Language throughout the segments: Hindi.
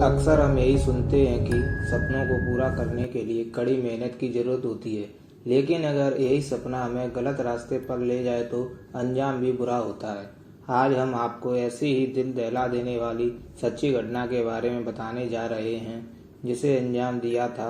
अक्सर हम यही सुनते हैं कि सपनों को पूरा करने के लिए कड़ी मेहनत की जरूरत होती है, लेकिन अगर यही सपना हमें गलत रास्ते पर ले जाए तो अंजाम भी बुरा होता है। आज हम आपको ऐसी ही दिल दहला देने वाली सच्ची घटना के बारे में बताने जा रहे हैं, जिसे अंजाम दिया था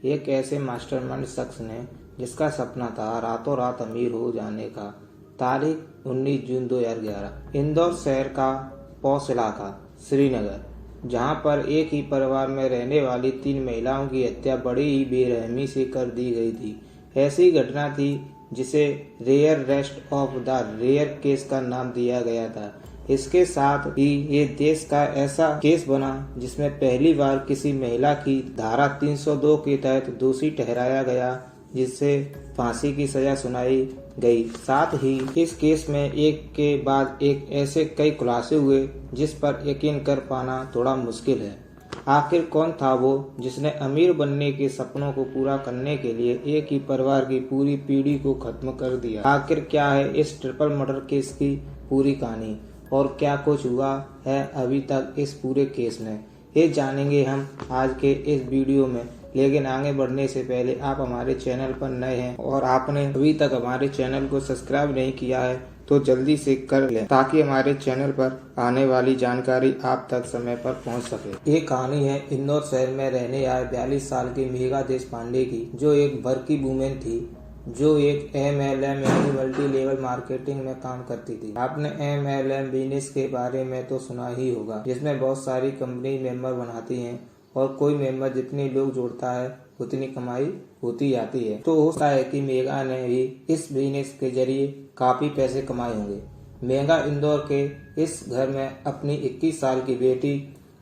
एक ऐसे मास्टरमाइंड शख्स ने जिसका सपना था रातों रात अमीर हो जाने का। तारीख 19 जून 2011। इंदौर शहर का पौष इलाका श्रीनगर, जहां पर एक ही परिवार में रहने वाली 3 महिलाओं की हत्या बड़ी ही बेरहमी से कर दी गई थी। ऐसी घटना थी जिसे rarest of the rare case का नाम दिया गया था। इसके साथ ही ये देश का ऐसा केस बना जिसमें पहली बार किसी महिला की धारा 302 के तहत दोषी ठहराया गया, जिससे फांसी की सजा सुनाई गई। साथ ही इस केस में एक के बाद एक ऐसे कई खुलासे हुए जिस पर यकीन कर पाना थोड़ा मुश्किल है। आखिर कौन था वो जिसने अमीर बनने के सपनों को पूरा करने के लिए एक ही परिवार की पूरी पीढ़ी को खत्म कर दिया? आखिर क्या है इस ट्रिपल मर्डर केस की पूरी कहानी और क्या कुछ हुआ है अभी तक इस पूरे केस में, ये जानेंगे हम आज के इस वीडियो में। लेकिन आगे बढ़ने से पहले आप हमारे चैनल पर नए हैं और आपने अभी तक हमारे चैनल को सब्सक्राइब नहीं किया है तो जल्दी से कर लें, ताकि हमारे चैनल पर आने वाली जानकारी आप तक समय पर पहुंच सके। ये कहानी है इंदौर शहर में रहने आए 42 साल की मेघा देशपांडे की, जो एक वर्किंग वुमेन थी, जो एक MLM यानी मल्टी लेवल मार्केटिंग में काम करती थी। आपने MLM बिजनेस के बारे में तो सुना ही होगा, जिसमें बहुत सारी कंपनी मेंबर बनाती हैं और कोई मेंबर जितने लोग जोड़ता है उतनी कमाई होती जाती है। तो होता है कि मेघा ने भी इस बिजनेस के जरिए काफी पैसे कमाए होंगे। मेघा इंदौर के इस घर में अपनी 21 साल की बेटी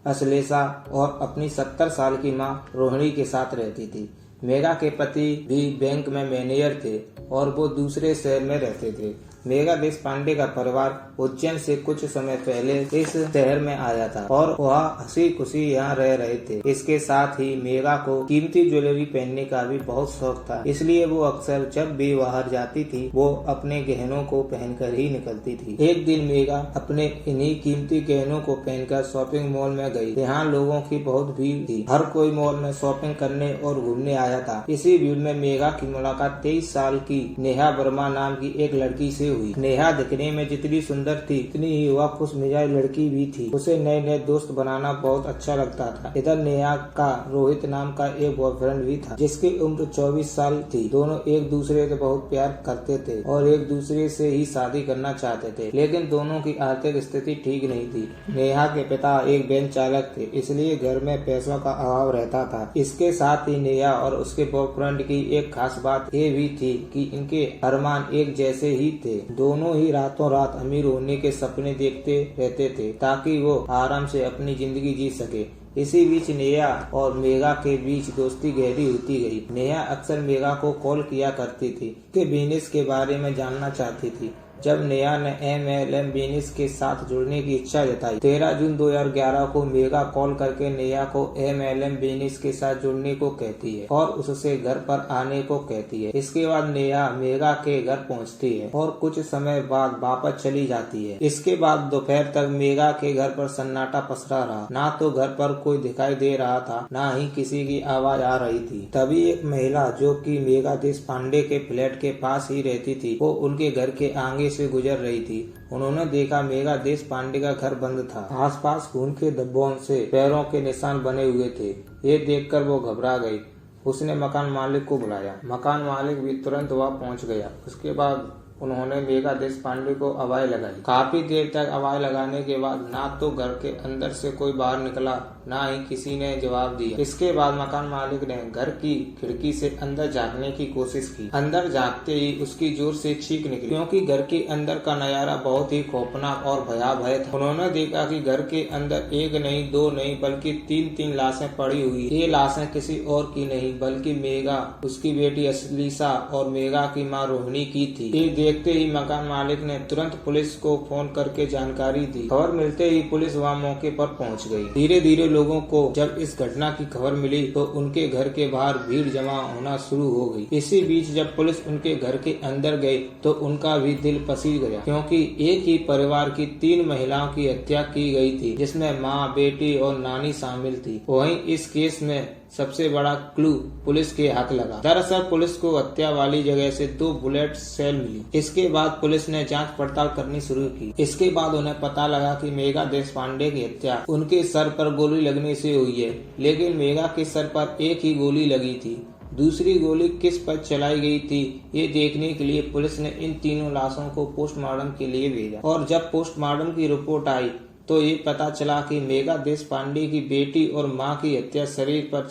अश्लेषा और अपनी 70 साल की मां रोहिणी के साथ रहती थी। मेघा के पति भी बैंक में मैनेजर थे और वो दूसरे शहर में रहते थे। मेघा देशपांडे का परिवार उज्जैन से कुछ समय पहले इस शहर में आया था और वह हंसी खुशी यहाँ रह रहे थे। इसके साथ ही मेघा को कीमती ज्वेलरी पहनने का भी बहुत शौक था, इसलिए वो अक्सर जब भी बाहर जाती थी वो अपने गहनों को पहनकर ही निकलती थी। एक दिन मेघा अपने इन्हीं कीमती गहनों को पहनकर शॉपिंग मॉल में गई। यहाँ लोगों की बहुत भीड़ थी, हर कोई मॉल में शॉपिंग करने और घूमने आया था। इसी भीड़ में मेघा की मुलाकात 23 साल की नेहा वर्मा नाम की एक लड़की से हुई। नेहा दिखने में जितनी सुंदर थी उतनी ही वह खुश मिजाज लड़की भी थी। उसे नए नए दोस्त बनाना बहुत अच्छा लगता था। इधर नेहा का रोहित नाम का एक बॉयफ्रेंड भी था, जिसकी उम्र 24 साल थी। दोनों एक दूसरे से बहुत प्यार करते थे और एक दूसरे से ही शादी करना चाहते थे, लेकिन दोनों की आर्थिक स्थिति ठीक नहीं थी। नेहा के पिता एक बैंक चालक थे, इसलिए घर में पैसों का अभाव रहता था। इसके साथ ही नेहा और उसके बॉयफ्रेंड की एक खास बात ये भी थी कि इनके अरमान एक जैसे ही थे। दोनों ही रातों रात अमीर होने के सपने देखते रहते थे ताकि वो आराम से अपनी जिंदगी जी सके। इसी बीच नेहा और मेघा के बीच दोस्ती गहरी होती गई। नेहा अक्सर मेघा को कॉल किया करती थी कि बिजनेस के बारे में जानना चाहती थी। जब नेहा ने MLM बिजनेस के साथ जुड़ने की इच्छा जताई, 13 जून 2011 को मेघा कॉल करके नेहा को MLM बिजनेस के साथ जुड़ने को कहती है और उससे घर पर आने को कहती है। इसके बाद नेहा मेघा के घर पहुंचती है और कुछ समय बाद वापस चली जाती है। इसके बाद दोपहर तक मेघा के घर पर सन्नाटा पसरा रहा। ना तो घर पर कोई दिखाई दे रहा था, ना ही किसी की आवाज आ रही थी। तभी एक महिला जो कि मेघा देशपांडे के फ्लैट के पास ही रहती थी, वो उनके घर के आगे से गुजर रही थी। उन्होंने देखा मेघा देशपांडे का घर बंद था। आसपास खून के धब्बों से पैरों के निशान बने हुए थे। ये देखकर वो घबरा गई। उसने मकान मालिक को बुलाया। मकान मालिक भी तुरंत वहां पहुंच गया। उसके बाद उन्होंने मेघा देशपांडे को आवाज लगाई। काफी देर तक आवाज लगाने के बाद ना तो घर के अंदर से कोई बाहर निकला, ना ही किसी ने जवाब दिया। इसके बाद मकान मालिक ने घर की खिड़की से अंदर झांकने की कोशिश की। अंदर झांकते ही उसकी जोर से चीख निकली, क्योंकि घर के अंदर का नजारा बहुत ही खौफनाक और भयावह था। उन्होंने देखा कि घर के अंदर एक नहीं, दो नहीं, बल्कि 3 लाशें पड़ी हुई। ये लाशें किसी और की नहीं बल्कि मेघा, उसकी बेटी अश्लेषा और मेघा की मां रोहिणी की थी। ये देखते ही मकान मालिक ने तुरंत पुलिस को फोन करके जानकारी दी। खबर मिलते ही पुलिस वहां मौके पर पहुंच गई। धीरे धीरे लोगों को जब इस घटना की खबर मिली तो उनके घर के बाहर भीड़ जमा होना शुरू हो गई। इसी बीच जब पुलिस उनके घर के अंदर गई तो उनका भी दिल पसीज गया, क्योंकि एक ही परिवार की 3 महिलाओं की हत्या की गई थी, जिसमें माँ, बेटी और नानी शामिल थी। वहीं इस केस में सबसे बड़ा क्लू पुलिस के हाथ लगा। दरअसल पुलिस को हत्या वाली जगह से 2 बुलेट सेल मिली। इसके बाद पुलिस ने जांच पड़ताल करनी शुरू की। इसके बाद उन्हें पता लगा कि मेघा देशपांडे की हत्या उनके सर पर गोली लगने से हुई है, लेकिन मेघा के सर पर एक ही गोली लगी थी। दूसरी गोली किस पर चलाई गई थी, ये देखने के लिए पुलिस ने इन तीनों लाशों को पोस्टमार्टम के लिए भेजा। और जब पोस्टमार्टम की रिपोर्ट आई तो ये पता चला कि मेघा देशपांडे की बेटी और मां की हत्या शरीर पर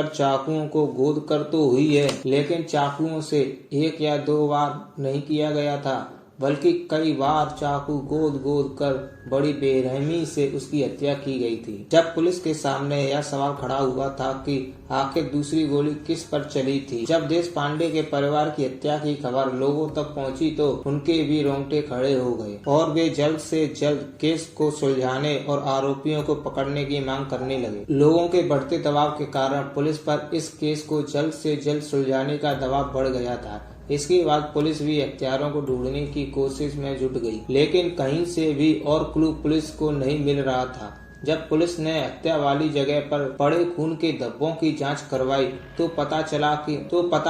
चाकुओं को गोद कर तो हुई है, लेकिन चाकुओं से 1 या 2 बार नहीं किया गया था, बल्कि कई बार चाकू गोद कर बड़ी बेरहमी से उसकी हत्या की गई थी। जब पुलिस के सामने यह सवाल खड़ा हुआ था कि आखिर दूसरी गोली किस पर चली थी, जब देशपांडे के परिवार की हत्या की खबर लोगों तक पहुंची तो उनके भी रोंगटे खड़े हो गए और वे जल्द से जल्द केस को सुलझाने और आरोपियों को पकड़ने की मांग करने लगे। लोगों के बढ़ते दबाव के कारण पुलिस पर इस केस को जल्द से जल्द सुलझाने का दबाव बढ़ गया था। इसके बाद पुलिस भी हत्यारों को ढूंढने की कोशिश में जुट गई, लेकिन कहीं से भी और क्लू पुलिस को नहीं मिल रहा था। जब पुलिस ने हत्या वाली जगह पर पड़े खून के धब्बों की जांच करवाई तो पता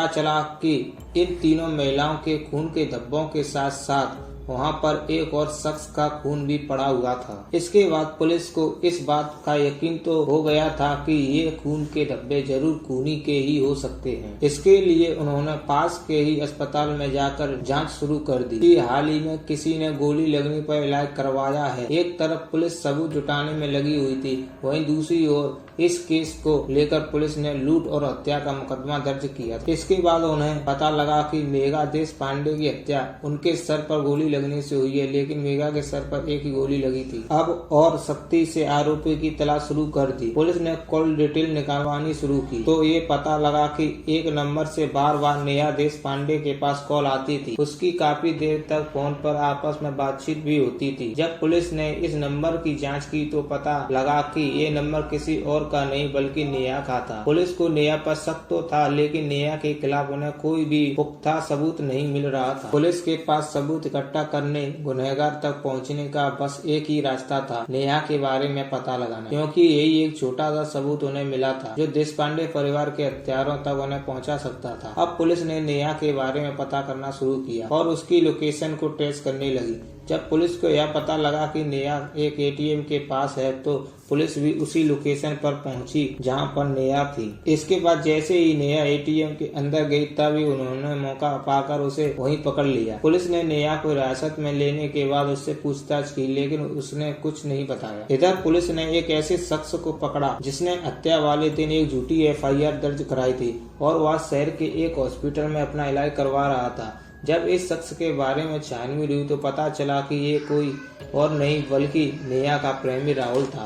चला कि इन तीनों महिलाओं के खून के धब्बों के साथ साथ वहां पर एक और शख्स का खून भी पड़ा हुआ था। इसके बाद पुलिस को इस बात का यकीन तो हो गया था कि ये खून के धब्बे जरूर खूनी के ही हो सकते हैं। इसके लिए उन्होंने पास के ही अस्पताल में जाकर जांच शुरू कर दी कि हाल ही में किसी ने गोली लगने पर इलाज करवाया है। एक तरफ पुलिस सबूत जुटाने में लगी हुई थी, वहीं दूसरी ओर इस केस को लेकर पुलिस ने लूट और हत्या का मुकदमा दर्ज किया। इसके बाद उन्हें पता लगा कि मेघा देशपांडे की हत्या उनके सर पर गोली लगने से हुई है, लेकिन मेघा के सर पर एक ही गोली लगी थी। अब और सख्ती से आरोपी की तलाश शुरू कर दी। पुलिस ने कॉल डिटेल निकालवानी शुरू की तो ये पता लगा कि एक नंबर से बार बार नेहा देशपांडे के पास कॉल आती थी। उसकी काफी देर तक फोन पर आपस में बातचीत भी होती थी। जब पुलिस ने इस नंबर की जांच की तो पता लगा कि ये नंबर किसी और का नहीं बल्कि नेहा का था। पुलिस को नेहा पर शक तो था, लेकिन नेहा के खिलाफ उन्हें कोई भी पुख्ता सबूत नहीं मिल रहा था। पुलिस के पास सबूत इकट्ठा करने, गुनहगार तक पहुंचने का बस एक ही रास्ता था, नेहा के बारे में पता लगाना, क्योंकि यही एक छोटा सा सबूत उन्हें मिला था जो देशपांडे परिवार के हत्यारों तक उन्हें पहुंचा सकता था। अब पुलिस ने नेहा के बारे में पता करना शुरू किया और उसकी लोकेशन को ट्रेस करने लगी। जब पुलिस को यह पता लगा कि नेहा एक एटीएम के पास है तो पुलिस भी उसी लोकेशन पर पहुंची जहां पर नेहा थी। इसके बाद जैसे ही नेहा एटीएम के अंदर गई तभी उन्होंने मौका पाकर उसे वहीं पकड़ लिया। पुलिस ने नेहा को हिरासत में लेने के बाद उससे पूछताछ की, लेकिन उसने कुछ नहीं बताया। इधर पुलिस ने एक ऐसे शख्स को पकड़ा जिसने हत्या वाले दिन एक झूठी एफआईआर दर्ज कराई थी और वह शहर के एक हॉस्पिटल में अपना इलाज करवा रहा था। जब इस शख्स के बारे में छानबीन हुई तो पता चला कि ये कोई और नहीं बल्कि नेहा का प्रेमी राहुल था,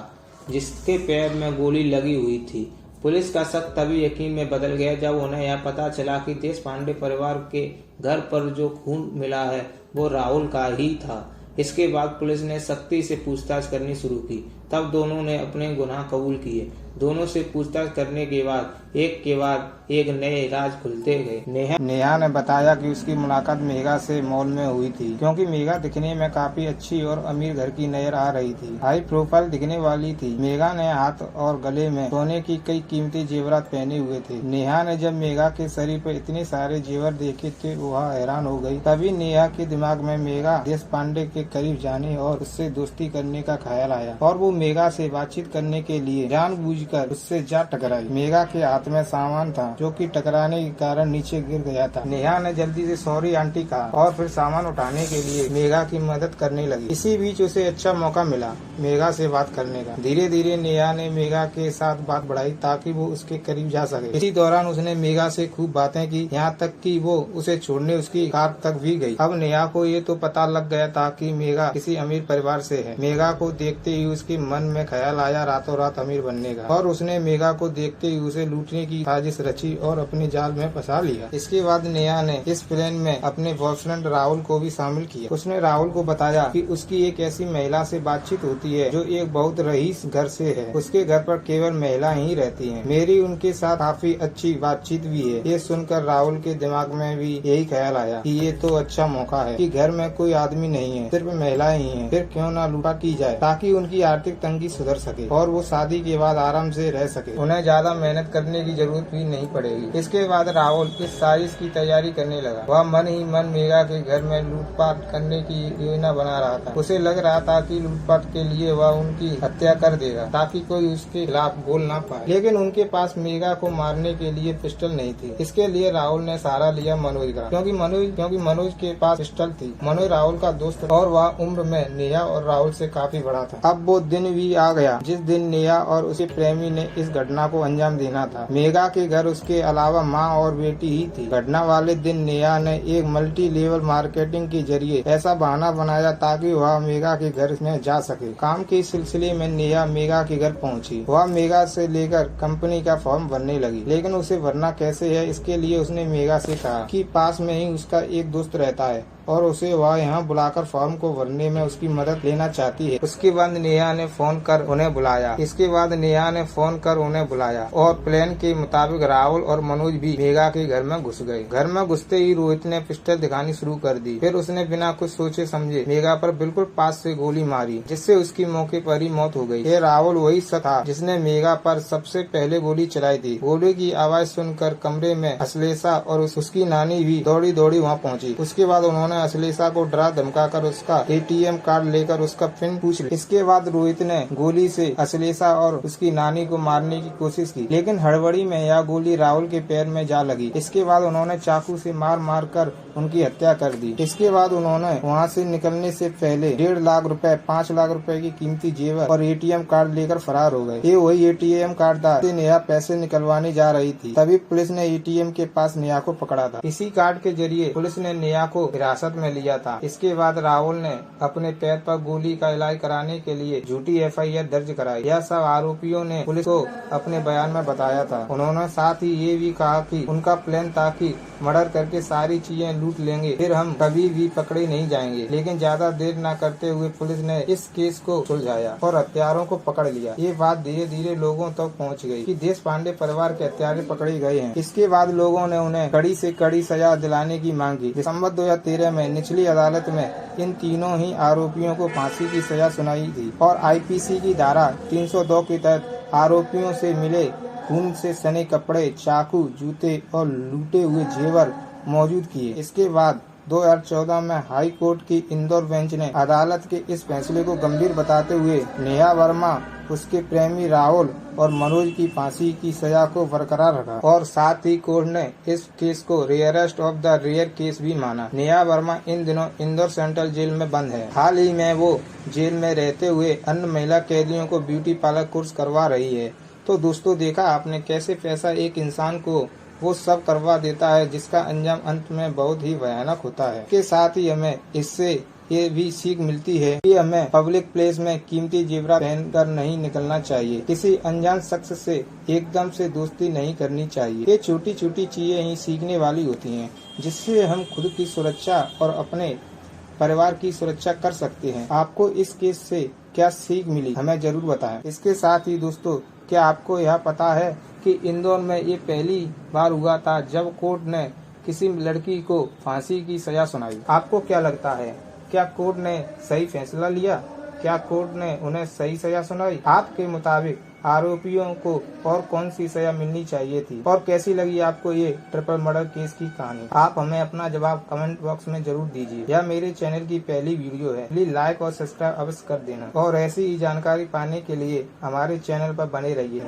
जिसके पैर में गोली लगी हुई थी। पुलिस का शक तभी यकीन में बदल गया जब उन्हें यह पता चला कि देशपांडे परिवार के घर पर जो खून मिला है वो राहुल का ही था। इसके बाद पुलिस ने सख्ती से पूछताछ करनी शुरू की। तब दोनों ने अपने गुनाह कबूल किए। दोनों से पूछताछ करने के बाद एक नए राज खुलते गए। नेहा ने बताया कि उसकी मुलाकात मेघा से मॉल में हुई थी, क्योंकि मेघा दिखने में काफी अच्छी और अमीर घर की नजर आ रही थी। हाई प्रोफाइल दिखने वाली थी। मेघा ने हाथ और गले में सोने की कई कीमती जेवरात पहने हुए थे। नेहा ने जब मेघा के शरीर पर इतने सारे जेवर देखे थे वह हैरान हो गई। तभी नेहा के दिमाग में मेघा देशपांडे के करीब जाने और उससे दोस्ती करने का ख्याल आया और वो मेघा से बातचीत करने के लिए जानबूझकर उससे जा टकराई। मेघा के हाथ में सामान था जो कि टकराने के कारण नीचे गिर गया था। नेहा ने जल्दी से सॉरी आंटी कहा और फिर सामान उठाने के लिए मेघा की मदद करने लगी। इसी बीच उसे अच्छा मौका मिला मेघा से बात करने का। धीरे धीरे नेहा ने मेघा के साथ बात बढ़ाई ताकि वो उसके करीब जा सके। इसी दौरान उसने मेघा से खूब बातें की, यहाँ तक कि वो उसे छोड़ने उसकी कार तक भी गई। अब नेहा को ये तो पता लग गया था कि मेघा किसी अमीर परिवार से है। मेघा को देखते ही उसके मन में ख्याल आया रातों रात अमीर बनने का और उसने मेघा को देखते ही उसे लूटने की साजिश रची और अपने जाल में फंसा लिया। इसके बाद नेहा ने इस प्लान में अपने बॉयफ्रेंड राहुल को भी शामिल किया। उसने राहुल को बताया कि उसकी एक ऐसी महिला से बातचीत होती है जो एक बहुत रईस घर से है, उसके घर पर केवल महिला ही रहती है। मेरी उनके साथ काफी अच्छी बातचीत भी है। ये सुनकर राहुल के दिमाग में भी यही ख्याल आया कि ये तो अच्छा मौका है कि घर में कोई आदमी नहीं है, सिर्फ महिलाएं ही हैं। फिर क्यों ना लूटा की जाए ताकि उनकी आर्थिक तंगी सुधर सके और वो शादी के बाद आराम से रह सके। उन्हें ज्यादा मेहनत करने की जरूरत भी नहीं पड़ेगी। इसके बाद राहुल इस साजिश की तैयारी करने लगा। वह मन ही मन मेघा के घर में लूटपाट करने की योजना बना रहा था। उसे लग रहा था कि लूटपाट के लिए वह उनकी हत्या कर देगा ताकि कोई उसके खिलाफ बोल ना पाए। लेकिन उनके पास मेघा को मारने के लिए पिस्टल नहीं थी। इसके लिए राहुल ने सहारा लिया मनोज का, क्योंकि मनोज के पास पिस्टल थी। मनोज राहुल का दोस्त और वह उम्र में नेहा और राहुल से काफी बड़ा था। अब वो दिन भी आ गया जिस दिन नेहा और उसके प्रेमी ने इस घटना को अंजाम देना था। मेघा के घर उसके अलावा माँ और बेटी ही थी। घटना वाले दिन नेहा ने एक मल्टी लेवल मार्केटिंग के जरिए ऐसा बहाना बनाया ताकि वह मेघा के घर में जा सके। काम के सिलसिले में नेहा मेघा के घर पहुंची। वह मेघा से लेकर कंपनी का फॉर्म भरने लगी, लेकिन उसे भरना कैसे है इसके लिए उसने मेघा से कहा कि पास में ही उसका एक दोस्त रहता है और उसे वह यहाँ बुलाकर फॉर्म को भरने में उसकी मदद लेना चाहती है। उसके बाद नेहा ने फोन कर उन्हें बुलाया और प्लान के मुताबिक राहुल और मनोज भी मेघा के घर में घुस गए। घर में घुसते ही रोहित ने पिस्टल दिखानी शुरू कर दी। फिर उसने बिना कुछ सोचे समझे मेघा पर बिल्कुल पास से गोली मारी, जिससे उसकी मौके पर ही मौत हो गई। ये राहुल वही शख्स था जिसने मेघा पर सबसे पहले गोली चलाई थी। गोली की आवाज सुनकर कमरे में अश्लेषा और उसकी नानी भी दौड़ी दौड़ी वहाँ पहुँची। उसके बाद उन्होंने अश्लेषा को डरा धमकाकर उसका एटीएम कार्ड लेकर उसका पिन पूछ लिया। इसके बाद रोहित ने गोली से अश्लेषा और उसकी नानी को मारने की कोशिश की, लेकिन हड़बड़ी में यह गोली राहुल के पैर में जा लगी। इसके बाद उन्होंने चाकू से मार कर उनकी हत्या कर दी। इसके बाद उन्होंने वहाँ से निकलने से पहले 1.5 लाख रुपए, 5 लाख रुपए की कीमती जेवर और एटीएम कार्ड लेकर फरार हो गए। ये वही एटीएम कार्ड था जिससे नेहा पैसे निकलवाने जा रही थी। तभी पुलिस ने एटीएम के पास नेहा को पकड़ा था। इसी कार्ड के जरिए पुलिस ने नेहा को हिरासत में लिया था। इसके बाद राहुल ने अपने पैर पर गोली का इलाज कराने के लिए झूठी एफआईआर दर्ज कराई। यह सब आरोपियों ने पुलिस को अपने बयान में बताया था। उन्होंने साथ ही ये भी कहा कि उनका प्लान था कि मर्डर करके सारी चीजें लूट लेंगे, फिर हम कभी भी पकड़े नहीं जाएंगे। लेकिन ज्यादा देर न करते हुए पुलिस ने इस केस को सुलझाया और हत्यारों को पकड़ लिया। ये बात धीरे धीरे लोगों तक पहुंच गई कि देश पांडे परिवार के हत्यारे पकड़े गए हैं। इसके बाद लोगों ने उन्हें कड़ी से कड़ी सजा दिलाने की मांग की। दिसंबर 2013 में निचली अदालत में इन तीनों ही आरोपियों को फांसी की सजा सुनाई थी और आईपीसी की धारा 302 के तहत आरोपियों से मिले खून से सने कपड़े, चाकू, जूते और लूटे हुए जेवर मौजूद किए। इसके बाद 2014 में हाई कोर्ट की इंदौर बेंच ने अदालत के इस फैसले को गंभीर बताते हुए नेहा वर्मा, उसके प्रेमी राहुल और मनोज की फांसी की सजा को बरकरार रखा और साथ ही कोर्ट ने इस केस को rarest of the rare case भी माना। नेहा वर्मा इन दिनों इंदौर सेंट्रल जेल में बंद है। हाल ही में वो जेल में रहते हुए अन्य महिला कैदियों को ब्यूटी पार्लर कोर्स करवा रही है। तो दोस्तों, देखा आपने कैसे पैसा एक इंसान को वो सब करवा देता है जिसका अंजाम अंत में बहुत ही भयानक होता है। के साथ ही हमें इससे ये भी सीख मिलती है कि हमें पब्लिक प्लेस में कीमती जेवरात पहनकर नहीं निकलना चाहिए। किसी अनजान शख्स से एकदम से दोस्ती नहीं करनी चाहिए। ये छोटी छोटी चीजें ही सीखने वाली होती हैं, जिससे हम खुद की सुरक्षा और अपने परिवार की सुरक्षा कर सकते हैं। आपको इस केस से क्या सीख मिली, हमें जरूर बताएं। इसके साथ ही दोस्तों, क्या आपको यह पता है कि इंदौर में ये पहली बार हुआ था जब कोर्ट ने किसी लड़की को फांसी की सजा सुनाई? आपको क्या लगता है, क्या कोर्ट ने सही फैसला लिया? क्या कोर्ट ने उन्हें सही सजा सुनाई? आपके मुताबिक आरोपियों को और कौन सी सजा मिलनी चाहिए थी? और कैसी लगी आपको ये ट्रिपल मर्डर केस की कहानी? आप हमें अपना जवाब कमेंट बॉक्स में जरूर दीजिए। यह मेरे चैनल की पहली वीडियो है, प्लीज लाइक और सब्सक्राइब अवश्य कर देना और ऐसी ही जानकारी पाने के लिए हमारे चैनल पर बने रहिए।